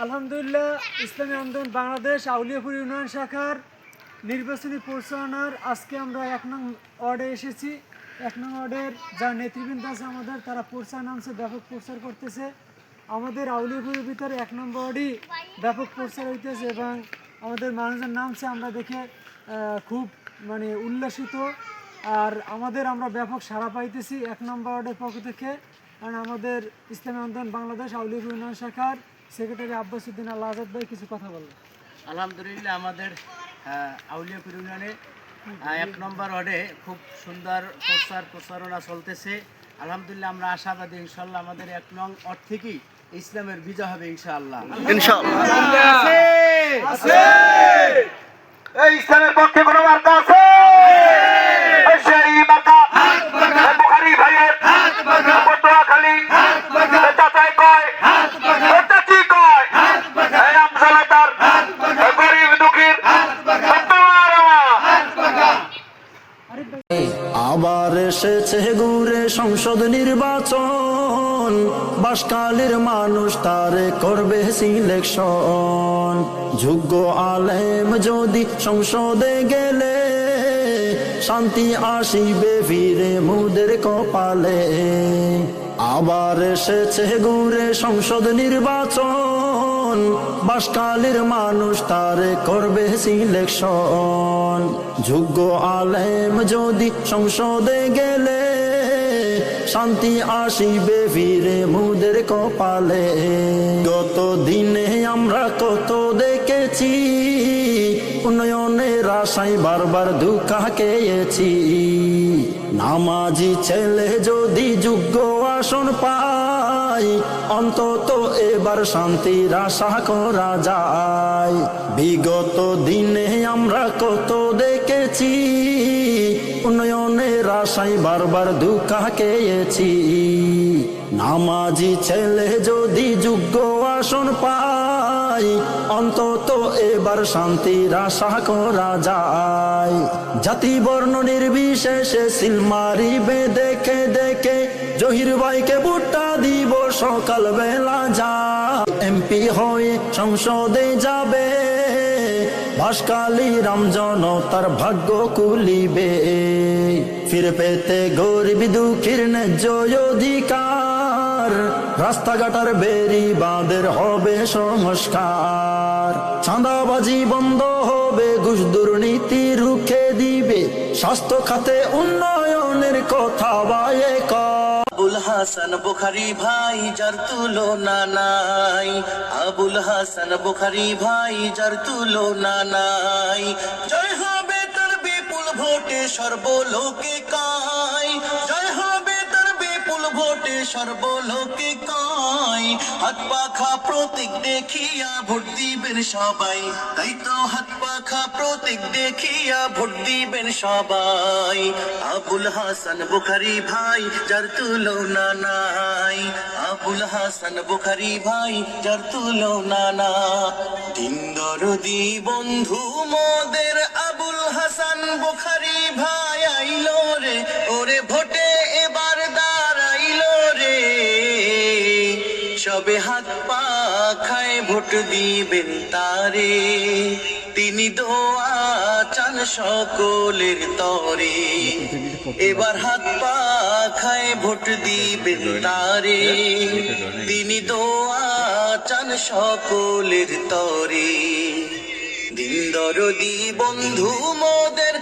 আলহামদুলিল্লাহ, ইসলামী আন্দোলন বাংলাদেশ আউলিয়াপুর ইউনিয়ন শাখার নির্বাচনী পরিচালনার আজকে আমরা 1 নং ওয়ার্ডে এসেছি। 1 নং ওয়ার্ডের যা নেতৃবৃন্দ আছে আমাদের, তারা প্রচার নামছে, ব্যাপক প্রচার করতেছে। আমাদের আউলিয়াপুরের ভিতরে 1 নম্বর ওয়ার্ডই ব্যাপক প্রচার হইতেছে এবং আমাদের মানুষের নামছে, আমরা দেখে খুব উল্লাসিত। আর আমরা ব্যাপক সাড়া পাইতেছি 1 নম্বর ওয়ার্ডের পক্ষ থেকে, কারণ আমাদের ইসলামী আন্দোলন বাংলাদেশ আউলিয়াপুর ইউনিয়ন শাখার সেক্রেটারি আব্বাস উদ্দিন আল্লাহ আজাদ ভাই কিছু কথা বললেন। আলহামদুলিল্লাহ, আমাদের আউলিয়াপুর ইউনিয়নে 1 নম্বর ওয়ার্ডে খুব সুন্দর প্রচারণা চলতেছে। আলহামদুলিল্লাহ, আমরা আশাবাদী ইনশাল্লাহ আমাদের 1 নং ওয়ার্ড থেকেই ইসলামের বিজয় হবে ইনশাআল্লাহ। এই ইসলামের পক্ষে কোনো বার্তা আছে? সেই বার্তা বুখারী ভাইয়ের পটুয়াখালী চাচাই কয়, চাচি কয়, এই আমসালাতার গরিব দুঃখীর আবার এসেছে ঘুরে সংসদ নির্বাচন, বাসকালের মানুষ তারে করবে সিলেকশন। যোগ্য আলেম যদি সংসদে গেলে, শান্তি আসিবে ফিরে মুদের কপালে। আবার এসেছে ঘুরে সংসদ নির্বাচন, বাসকালের মানুষ তারে করবে সিলেকশন। যোগ্য আলেম যদি সংসদে গেলে, শান্তি আসিবে ফিরে মুদের কপালে। গত দিনে আমরা কত দেখেছি, উন্নয়নের আশায় বারবার ধোঁকা খেয়েছি। নামাজি ছেলে যদি যোগ্য আসন পায়, অন্তত এবার শান্তির আশা করা যায়। বিগত দিনে আমরা কত দেখেছি, উন্নয়নের আশায় বারবার ধোঁকা খেয়েছি। নামাজি ছেলে যদি যোগ্য আসন পায়, অন্তত এবার শান্তির আশা করা যায়। জাতি বর্ণ নির্বিশেষে সিল মারিবে দেখে দেখে, জহির ভাইকে ভোটটা দিব সকাল বেলা যা। এমপি হয়ে সংসদে যাবে, বাসকালী রামজন তার ভাগ্য কুলিবে। ফিরে পেতে গরিব দুঃখীর ন্যায্য অধিকার, রাস্তাঘাটার বেরি বাঁধের হবে সংস্কার। চাঁদাবাজি বন্ধ হবে, ঘুষ দুর্নীতি রুখে দিবে, স্বাস্থ্য খাতে উন্নয়নের কথা বায়ে আবুল হাসান বুখারী ভাই যার তুলনা নাই, আবুল হাসান বুখারী ভাই যার তুলনা নাই। জয় হবে তার বিপুল ভোটে সর্বলোকে কায়, জয় হবে তার বিপুল ভোটে সর্বলোকে কায়। হাত পাখা প্রতীক দেখিয়া ভোট দিবেন সবাই, তাই তো হাত পাখা প্রতীক দেখিয়া ভোট দিবেন সবাই। আবুল হাসান বুখারী ভাই যার তুলনা নাই, আবুল হাসান বুখারী ভাই যার তুলনা না। দিন দরদি বন্ধু মোদের আবুল হাসান বুখারী ভাই আইলো রে, ওরে ভোটে এবার দাঁড়াইলো রে। সবে হাত পা খায় ভোট দিবেন তারে, তিনি দোয়া চান সকলের তরে। এবার হাত পা খায় ভোট দিবেন তারে, তিনি দোয়া চান সকলের তরে। দিন দরদি বন্ধু মোদের